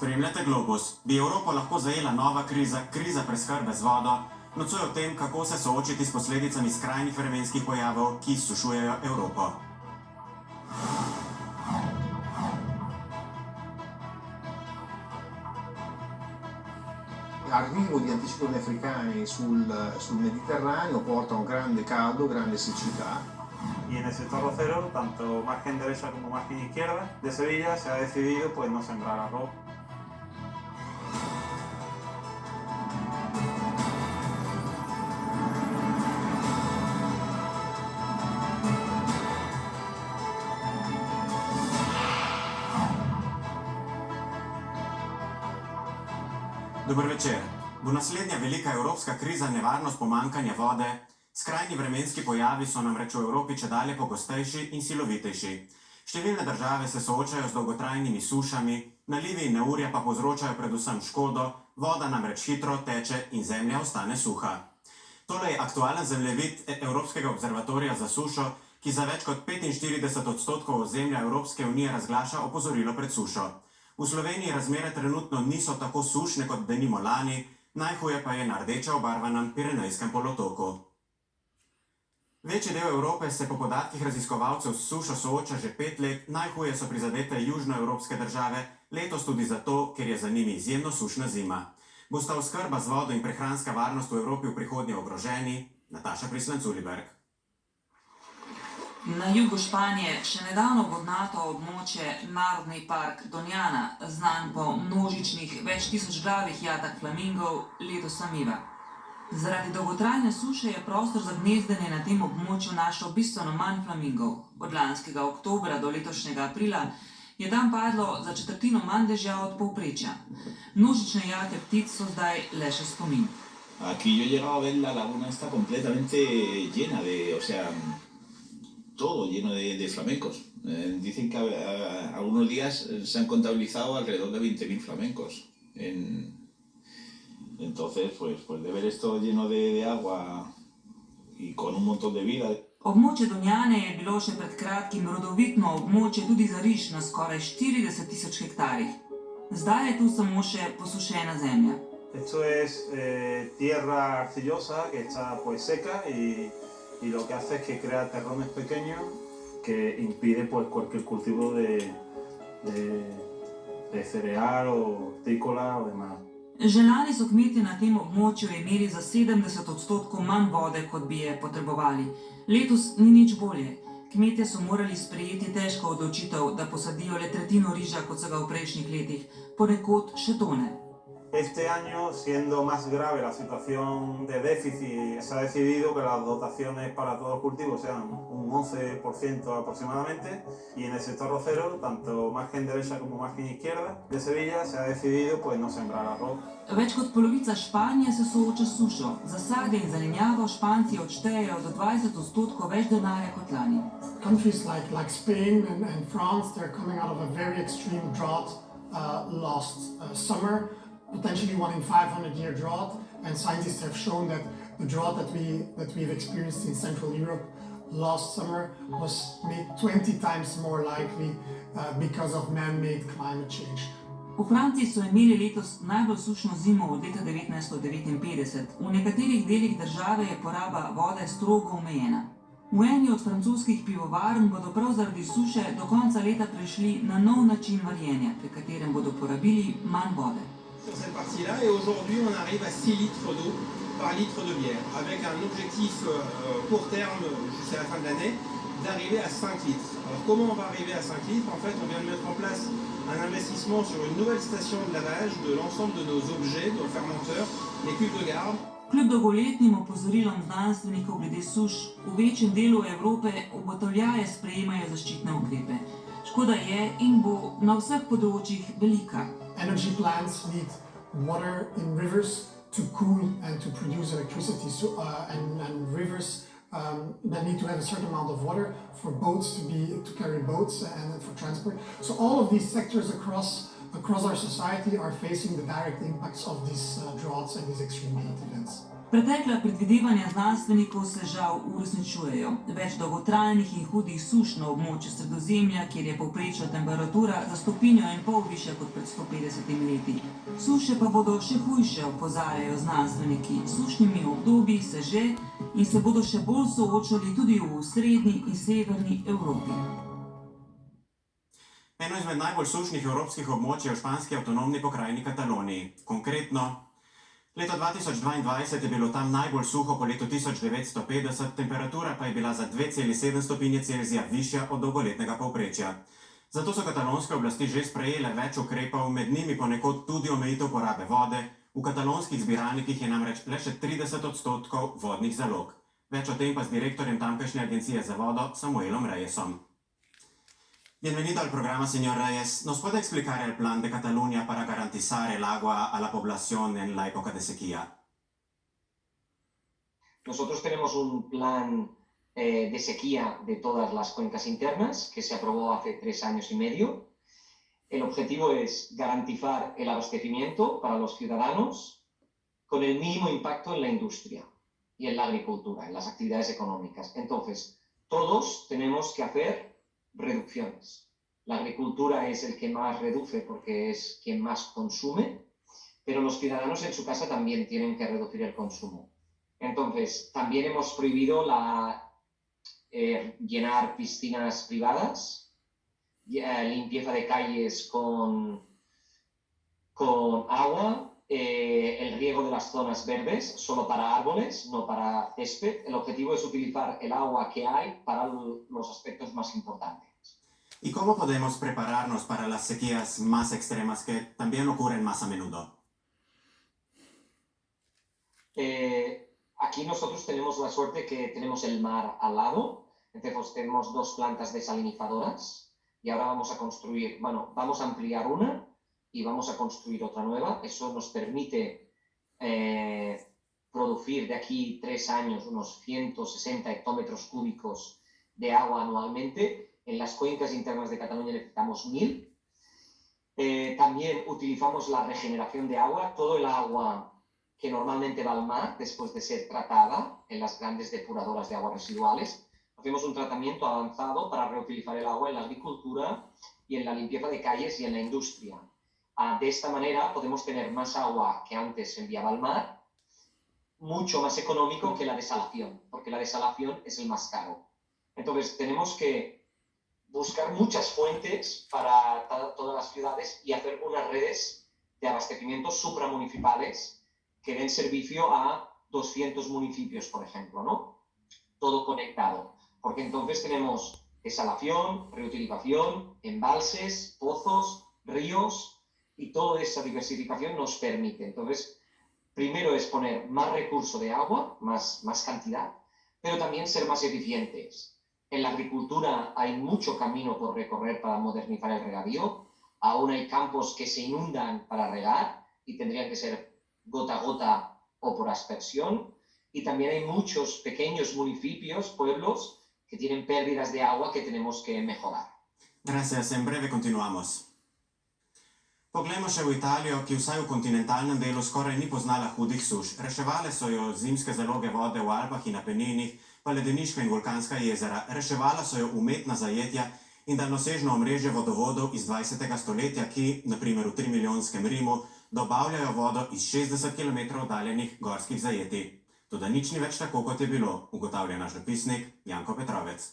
Spremljate Globus. Bi Evropo lahko zajela nova kriza, kriza preskrbe z vodo? Nocoj o tem, kako se soočiti s posledicami skrajnih vremenskih pojavov, ki sušujejo Evropo. L'arrivo di anticicloni africani sul Mediterraneo porta a un grande caldo, grande siccità. Y en el sector cero, tanto margen derecha como margen izquierda de Sevilla, se ha decidido pues no sembrar arroz. Dober večer. Bo naslednja velika evropska kriza nevarnost pomankanja vode? Skrajni vremenski pojavi so namreč v Evropi čedalje pogostejši in silovitejši. Številne države se soočajo z dolgotrajnimi sušami, nalivi in neurja pa povzročajo predvsem škodo, voda namreč hitro teče in zemlja ostane suha. Tole je aktualen zemljevid Evropskega observatorija za sušo, ki za več kot 45% ozemlja Evropske unije razglaša opozorilo pred sušo. V Sloveniji razmere trenutno niso tako sušne kot denimo lani, najhuje pa je na rdeče obarvanem Pirenejskem polotoku. Večji del Evrope se po podatkih raziskovalcev s sušo sooča že 5 let, najhuje so prizadete južnoevropske države, letos tudi zato, ker je za njimi izjemno sušna zima. Bosta oskrba z vodo in prehranska varnost v Evropi v prihodnje ogroženi? Nataša Prislen-Culiberg. Na jugu Španije še nedavno vodnato območje Narodni park Doñana, znan po množičnih več tisočglavih jatah flamingov, letos samiva. Zaradi dolgotrajne suše je prostor za gnezdenje na tem območju našel bistveno manj flamingov. Od lanskega oktobra do letošnjega aprila je tam padlo za četrtino manj dežja od povprečja. Množične jate ptic so zdaj le še spomin. Aquí yo he llegado a ver la laguna está completamente llena de, o sea, todo lleno de flamencos. Dicen que algunos días se han contabilizado alrededor de 20.000 flamencos. Entonces, pues de ver esto lleno de agua y con un montón de vida. Območje Donjane je bilo še pred kratkim rodovitno območje tudi za riž na skoraj 40.000 hektarjih. Zdaj je tu samo še posušena zemlja. Esto es tierra arcillosa que está pues seca y lo que hace es que crea terrones pequeños que impide pues cualquier cultivo de cereal o hortícola o demás. Že lani so kmetje na tem območju imeli za 70% manj vode, kot bi je potrebovali. Letos ni nič bolje. Kmetje so morali sprejeti težko odločitev, da posadijo le tretjino riža, kot so ga v prejšnjih letih, ponekod še tone. Este año, siendo más grave la situación de déficit, se ha decidido que las dotaciones para todos los cultivos sean un 11% aproximadamente, y en el sector rocero, tanto margen derecha como margen izquierda de Sevilla, se ha decidido pues no sembrar arroz. Več kot polovica Španije se sooča s sušo. Za sadje in zelenjavo Španci odštejejo do 20% več denarja kot lani. Countries like Spain and France, they're coming out of a very extreme drought last summer. Potentially 1 in 500-year drought, and scientists have shown that the drought that we've experienced in Central Europe last summer was made 20 times more likely because of man-made climate change. V Franciji so imeli letos najbolj sušno zimo od leta 1959. V nekaterih delih države je poraba vode strogo omejena. V eni od francoskih pivovarn bodo prav zaradi suše do konca leta prešli na nov način varjenja, pri katerem bodo porabili manj vode. Sur cette partie-là, et aujourd'hui on arrive à 6 litres d'eau par litre de bière, avec un objectif court terme jusqu'à la fin de l'année d'arriver à 5 litres. Alors comment on va arriver à 5 litres? En fait, on vient de mettre en place un investissement sur une nouvelle station de lavage de l'ensemble de nos objets, nos fermenteurs, les cuves de garde. Kljub dolgoletnim opozorilom znanstvenikov glede suš, v večjem delu Evrope ugotovljaje sprejemajo zaščitne ukrepe. Škoda je in bo na vseh področjih velika. Energy plants need water in rivers to cool and to produce electricity, and rivers that need to have a certain amount of water for boats to carry boats and for transport. So all of these sectors across our society are facing the direct impacts of these droughts and these extreme heat events. Pretekla predvidevanja znanstvenikov se žal uresničujejo. Več dolgotrajnih in hudih suš na območju Sredozemlja, kjer je povprečna temperatura za 1,5 višja kot pred 150 leti. Suše pa bodo še hujše, opozarjajo znanstveniki. S sušnimi obdobji se že in se bodo še bolj soočali tudi v srednji in severni Evropi. Eno izmed najbolj sušnih evropskih območij je v španski avtonomni pokrajini Kataloniji. Konkretno, leto 2022 je bilo tam najbolj suho po letu 1950, temperatura pa je bila za 2,7 stopinje Celzija višja od dolgoletnega povprečja. Zato so katalonske oblasti že sprejele več ukrepov, med njimi ponekod tudi omejitev porabe vode. V katalonskih zbiralnikih je namreč le še 30% vodnih zalog. Več o tem pa z direktorjem tamkajšnje agencije za vodo Samuelom Reyesom. Bienvenido al programa, señor Reyes. ¿Nos puede explicar el plan de Cataluña para garantizar el agua a la población en la época de sequía? Nosotros tenemos un plan de sequía de todas las cuencas internas que se aprobó hace 3 años y medio. El objetivo es garantizar el abastecimiento para los ciudadanos con el mínimo impacto en la industria y en la agricultura, en las actividades económicas. Entonces, todos tenemos que hacer reducciones. La agricultura es el que más reduce porque es quien más consume, pero los ciudadanos en su casa también tienen que reducir el consumo. Entonces, también hemos prohibido llenar piscinas privadas, limpieza de calles con agua, el riego de las zonas verdes solo para árboles, no para césped. El objetivo es utilizar el agua que hay para los aspectos más importantes. ¿Y cómo podemos prepararnos para las sequías más extremas que también ocurren más a menudo? Aquí nosotros tenemos la suerte que tenemos el mar al lado, entonces tenemos 2 plantas desalinizadoras y ahora vamos a ampliar una y vamos a construir otra nueva. Eso nos permite producir de aquí 3 años unos 160 hectómetros cúbicos de agua anualmente. En las cuencas internas de Cataluña necesitamos 1000. También utilizamos la regeneración de agua. Todo el agua que normalmente va al mar después de ser tratada en las grandes depuradoras de aguas residuales, hacemos un tratamiento avanzado para reutilizar el agua en la agricultura y en la limpieza de calles y en la industria. De esta manera podemos tener más agua que antes se enviaba al mar, mucho más económico que la desalación, porque la desalación es el más caro. Entonces tenemos que buscar muchas fuentes para todas las ciudades y hacer unas redes de abastecimiento supramunicipales que den servicio a 200 municipios, por ejemplo, ¿no? Todo conectado, porque entonces tenemos desalación, reutilización, embalses, pozos, ríos, y toda esa diversificación nos permite. Entonces, primero es poner más recurso de agua, más cantidad, pero también ser más eficientes. En la agricultura hay mucho camino por recorrer para modernizar el regadío. Aún hay campos que se inundan para regar y tendrían que ser gota a gota o por aspersión. Y también hay muchos pequeños municipios, pueblos, que tienen pérdidas de agua que tenemos que mejorar. Gracias, en breve continuamos. Poglejmo še v Italijo, ki vsaj v kontinentalnem delu skoraj ni poznala hudih suš. Reševale so jo zimske zaloge vode v Alpah in Apeninih, pa ledeniška in vulkanska jezera. Reševala so jo umetna zajetja in daljnosežno omrežje vodovodov iz 20. stoletja, ki, na primer v 3-milijonskem Rimu, dobavljajo vodo iz 60 km oddaljenih gorskih zajetij. Toda nič ni več tako, kot je bilo, ugotavlja naš dopisnik Janko Petrovec.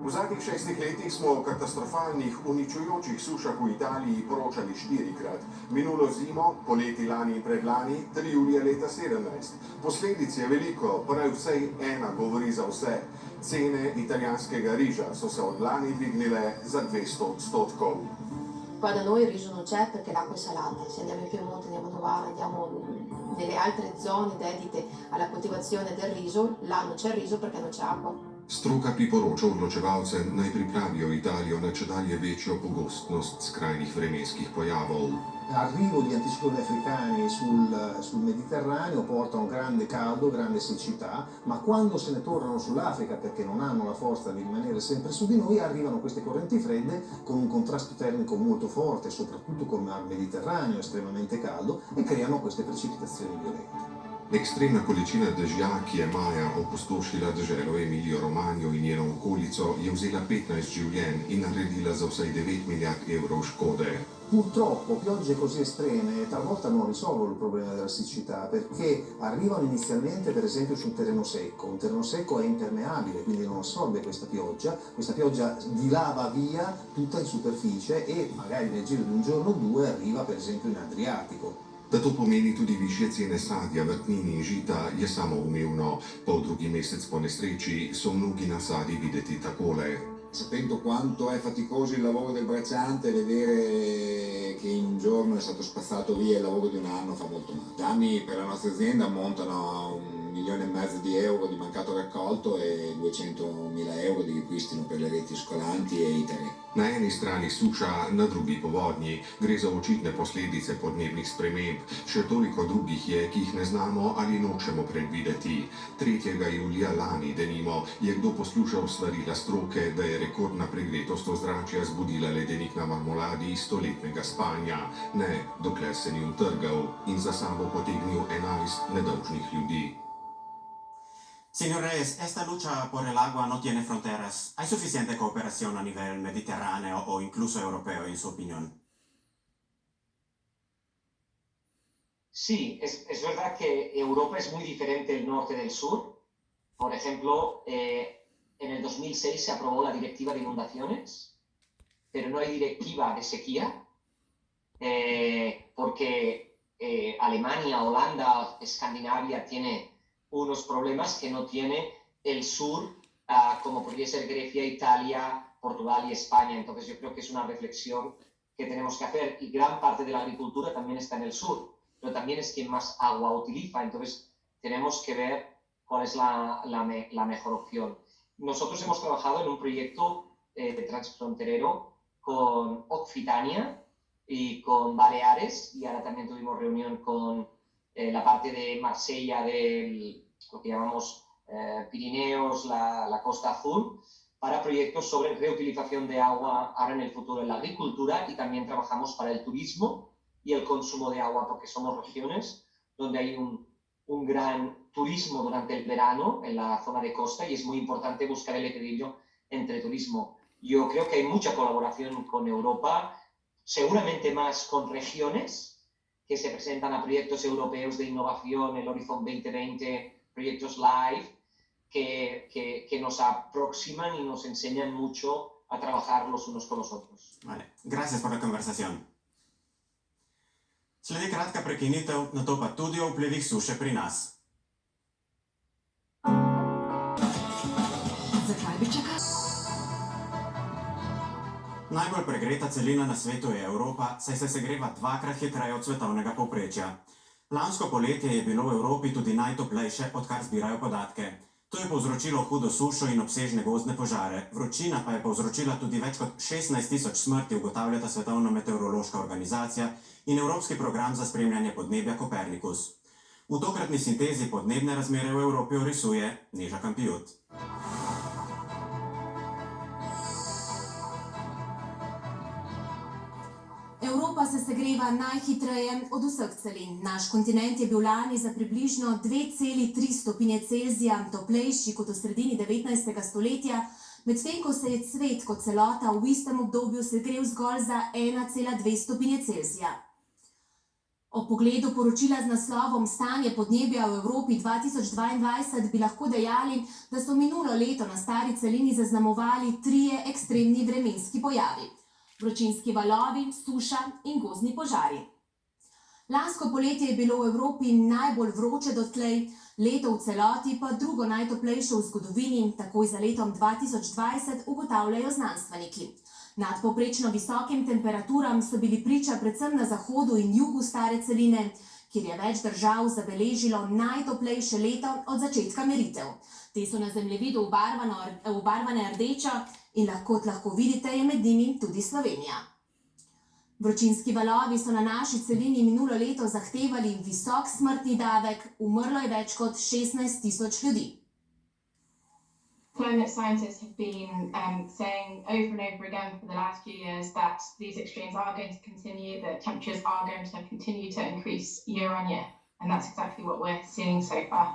V zadnjih 6 letih smo o katastrofalnih, uničujočih sušah v Italiji poročali 4-krat. Minulo zimo, poleti lani in predlani, 3 julija leta 17. Posledic je veliko, prav vsej ena govori za vse. Cene italijanskega riža so se od lani dvignile za 200%. Qua da noi il riso non c'è perché l'acqua è salata. Se andiamo in Piemonte, andiamo a Novara, andiamo nelle altre zone dedite alla coltivazione del riso, là non c'è il riso perché non c'è acqua. Stroka priporoča odločevalcem naj pripravijo Italijo na čedalje večjo pogostnost skrajnih vremenskih pojavov. L'arrivo di anticicloni africani sul Mediterraneo porta a un grande caldo, grande siccità, ma quando se ne tornano sull'Africa, perché non hanno la forza di rimanere sempre su di noi, arrivano queste correnti fredde con un contrasto termico molto forte, soprattutto con il Mediterraneo estremamente caldo, e creano queste precipitazioni violente. Ekstremna količina dežja, ki je maja opustošila deželo Emilijo Romagno in njeno okolico, je vzela 15 življenj in naredila za vsaj 9 milijard evrov škode. Purtroppo piogge così estreme talvolta non risolvono il problema della siccità perché arrivano inizialmente per esempio su un terreno secco. Un terreno secco è impermeabile, quindi non assorbe questa pioggia dilava via tutta in superficie e magari nel giro di un giorno o due arriva per esempio in Adriatico. Da to pomeni tudi višje cene sadja, vrtnin in žita, je samoumevno. Drugi mesec po nesreči so mnogi nasadi videti takole. Sapendo quanto è faticoso il lavoro del bracciante, vedere che in un giorno è stato spazzato via il lavoro di un anno fa molto male. I danni per la nostra azienda ammontano a 1,5 milioni di euro di mancato raccolto e 200.000 euro di ripristino per le reti scolanti e i terreni. Na eni strani suša, na drugi povodnji. Gre za očitne posledice podnebnih sprememb. Še toliko drugih je, ki jih ne znamo ali nočemo predvideti. 3. julija lani, denimo, je kdo poslušal svarila stroke, da je rekordna pregretost ozračja zbudila ledenik na marmoladi iz stoletnega spanja. Ne, dokler se ni utrgal in za sabo potegnil 11 nedolžnih ljudi. Signor Reyes, esta lucha por el agua no tiene fronteras. ¿Hay suficiente cooperación a nivel mediterráneo o incluso europeo, en su opinión? Sí, es verdad que Europa es muy diferente del norte del sur. Por ejemplo, en el 2006 se aprobó la directiva de inundaciones, pero no hay directiva de sequía, porque Alemania, Holanda, Escandinavia tiene unos problemas que no tiene el sur, como podría ser Grecia, Italia, Portugal y España. Entonces yo creo que es una reflexión que tenemos que hacer y gran parte de la agricultura también está en el sur, pero también es quien más agua utiliza. Entonces tenemos que ver cuál es la mejor opción. Nosotros hemos trabajado en un proyecto transfronterero con Occitania y con Baleares y ahora también tuvimos reunión con la parte de Marsella, de lo que llamamos Pirineos, la Costa Azul, para proyectos sobre reutilización de agua ahora en el futuro en la agricultura y también trabajamos para el turismo y el consumo de agua, porque somos regiones donde hay un gran turismo durante el verano en la zona de costa y es muy importante buscar el equilibrio entre turismo. Yo creo que hay mucha colaboración con Europa, seguramente más con regiones que se presentan a proyectos europeos de innovación, el Horizon 2020, proyectos live, que nos aproximan y nos enseñan mucho a trabajar los unos con los otros. Vale. Gracias por la conversación. Sledi kratka prekinitev, nato pa tudi o vplivih suše pri nas. Zakaj bi čakali? Najbolj pregreta celina na svetu je Evropa, saj se segreva dvakrat hitreje od svetovnega povprečja. Lansko poletje je bilo v Evropi tudi najtoplejše, odkar zbirajo podatke. To je povzročilo hudo sušo in obsežne gozdne požare. Vročina pa je povzročila tudi več kot 16.000 smrti, ugotavljata Svetovna meteorološka organizacija in Evropski program za spremljanje podnebja Copernicus. V tokratni sintezi podnebne razmere v Evropi orisuje Neža Kampijut. Evropa se segreva najhitreje od vseh celin. Naš kontinent je bil lani za približno 2,3 stopinje Celzija toplejši kot v sredini 19. stoletja, medtem ko se je svet kot celota v istem obdobju segrev zgolj za 1,2 stopinje Celzija. Ob pogledu poročila z naslovom Stanje podnebja v Evropi 2022 bi lahko dejali, da so minulo leto na stari celini zaznamovali 3 ekstremni vremenski pojavi. Vročinski valovi, suša in gozdni požari. Lansko poletje je bilo v Evropi najbolj vroče dotlej, leto v celoti pa drugo najtoplejše v zgodovini, takoj za letom 2020 ugotavljajo znanstveniki. Nadpovprečno visokim temperaturam so bili priča predvsem na zahodu in jugu stare celine, kjer je več držav zabeležilo najtoplejše leto od začetka meritev. Te so na zemljevidu obarvane rdečo in lahko vidite, je med njimi tudi Slovenija. Vročinski valovi so na naši celini minulo leto zahtevali visok smrtni davek, umrlo je več kot 16.000 ljudi. Climate scientists have been saying over and over again for the last few years that these extremes are going to continue, that temperatures are going to continue to increase year on year. and that's exactly what we're seeing so far.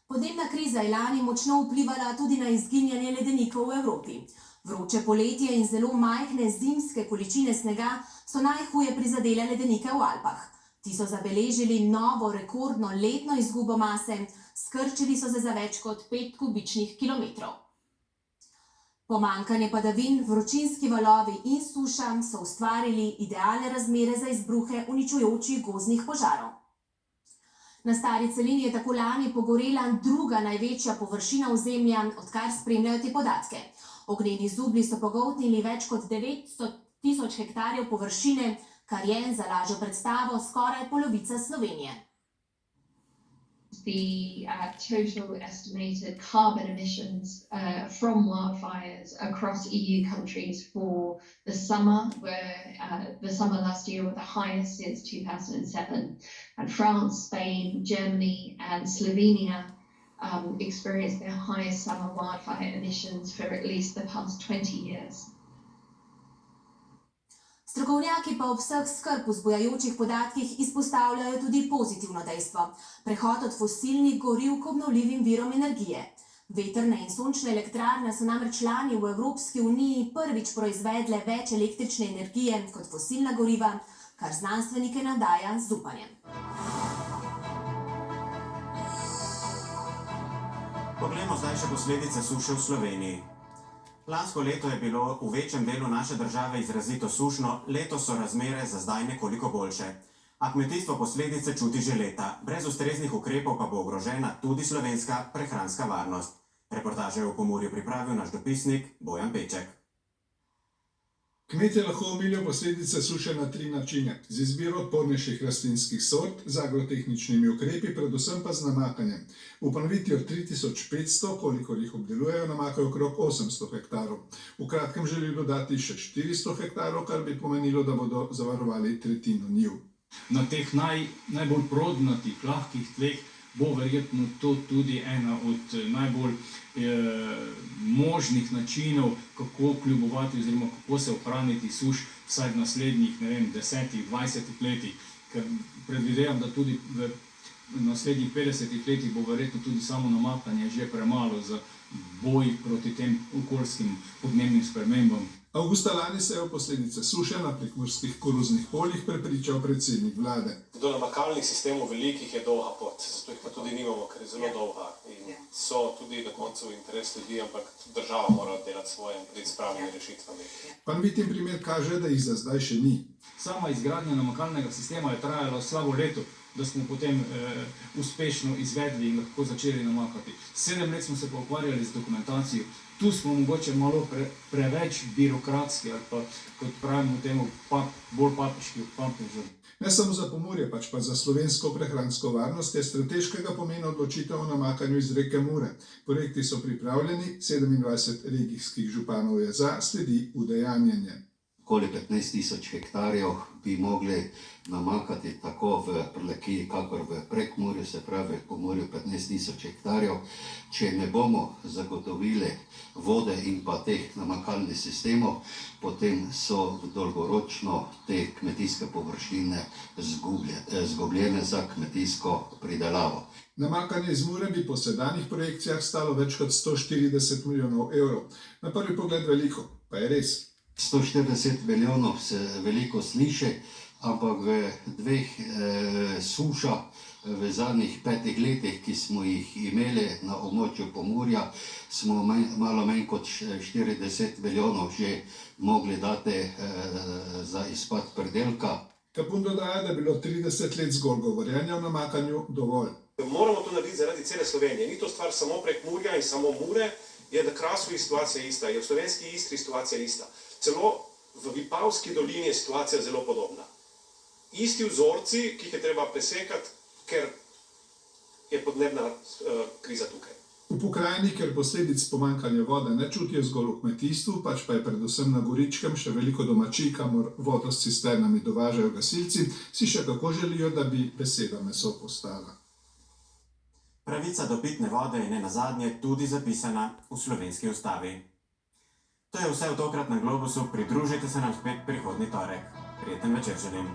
Podnebna kriza je lani močno vplivala tudi na izginjanje ledenikov v Evropi. Vroče poletje in zelo majhne zimske količine snega so najhuje prizadele ledenike v Alpah. Ti so zabeležili novo rekordno letno izgubo mase, skrčili so se za več kot 5 kubičnih kilometrov. Pomanjkanje padavin, vročinski valovi in suša so ustvarili idealne razmere za izbruhe uničujočih gozdnih požarov. Na Stari celini je tako lani pogorela druga največja površina ozemlja, odkar spremljajo te podatke. Ognjeni zublji so pogoltnili več kot 900.000 hektarjev površine, kar je za lažjo predstavo skoraj polovica Slovenije. The total estimated carbon emissions from wildfires across EU countries for the summer were the summer last year were the highest since 2007, and France, Spain, Germany and Slovenia experienced their highest summer wildfire emissions for at least the past 20 years. Strokovnjaki pa ob vseh skrb vzbujajočih podatkih izpostavljajo tudi pozitivno dejstvo. Prehod od fosilnih goriv k obnovljivim virom energije. Vetrne in sončne elektrarne so namreč lani v Evropski uniji prvič proizvedle več električne energije kot fosilna goriva, kar znanstvenike navdaja z upanjem. Poglejmo zdaj še posledice suše v Sloveniji. Lansko leto je bilo v večjem delu naše države izrazito sušno, letos so razmere za zdaj nekoliko boljše. A kmetijstvo posledice čuti že leta, brez ustreznih ukrepov pa bo ogrožena tudi slovenska prehranska varnost. Reportaže v Pomurju pripravil naš dopisnik Bojan Peček. Kmetje lahko omilijo posledice suše na 3 načine. Z izbiro odpornejših rastlinskih sort, z agrotehničnimi ukrepi, predvsem pa z namakanjem. V ponovitvi od 3500, kolikor jih obdelujejo, namakajo okrog 800 hektarov. V kratkem želijo dodati še 400 hektarov, kar bi pomenilo, da bodo zavarovali tretjino njiv. Na teh najbolj prodnatih, lahkih tleh bo verjetno to tudi ena od najbolj možnih načinov, kako kljubovati oziroma kako se ohraniti suš vsaj v naslednjih, 10-20 letih. Ker predvidevam, da tudi v naslednjih 50 letih bo verjetno tudi samo namakanje že premalo za boj proti tem okoljskim podnebnim spremembam. Avgusta lani se je o posledice suše na prekmurskih koruznih poljih prepričal predsednik vlade. Do namakalnih sistemov velikih je dolga pot, zato jih pa tudi nimamo, ker je zelo dolga in so tudi na koncu v interes ljudi, ampak država mora delati svoje in priti s pravimi rešitvami. Panvitin primer kaže, da jih za zdaj še ni. Sama izgradnja namakalnega sistema je trajala slabo leto, da smo potem uspešno izvedli in lahko začeli namakati. 7 let smo se pa ukvarjali z dokumentacijo. Tu smo mogoče malo preveč birokratski ali pa, kot pravimo temu, bolj papeški od papeža. Ne samo za Pomurje, pač pa za slovensko prehransko varnost je strateškega pomena odločitev o namakanju iz reke Mure. Projekti so pripravljeni, 27 regijskih županov je za, sledi udejanjenje. Okoli 15.000 hektarjev bi mogli namakati tako v Prlekiji, kakor v Prekmurju, se pravi v Pomurju 15.000 hektarjev. Če ne bomo zagotovili vode in pa teh namakalnih sistemov, potem so dolgoročno te kmetijske površine zgubljene za kmetijsko pridelavo. Namakanje iz Mure bi po sedanjih projekcijah stalo več kot 140 milijonov evrov. Na prvi pogled veliko, pa je res. 140 milijonov se veliko sliši, ampak v 2 sušah v zadnjih 5 letih, ki smo jih imeli na območju Pomurja, smo malo manj kot 40 milijonov že mogli dati za izpad pridelka. Kapun dodaja, da je bilo 30 let zgolj govorjenja o namakanju dovolj. Moramo to narediti zaradi cele Slovenije. Ni to stvar samo Prekmurja in samo Mure, je na Krasu situacija ista, je v slovenski Istri situacija ista. Celo v Vipavski dolini je situacija zelo podobna. Isti vzorci, ki jih je treba presekati, ker je podnebna kriza tukaj. V pokrajini, ker posledic pomanjkanja vode ne čutijo zgolj v kmetijstvu, pač pa je predvsem na Goričkem še veliko domačij, kamor vodo s cisternami dovažajo gasilci, si še kako želijo, da bi beseda meso postala. Pravica do pitne vode je nenazadnje tudi zapisana v slovenski ustavi. To je vse v tokratnem Globusu, pridružite se nam spet prihodnji torek. Prijeten večer želim.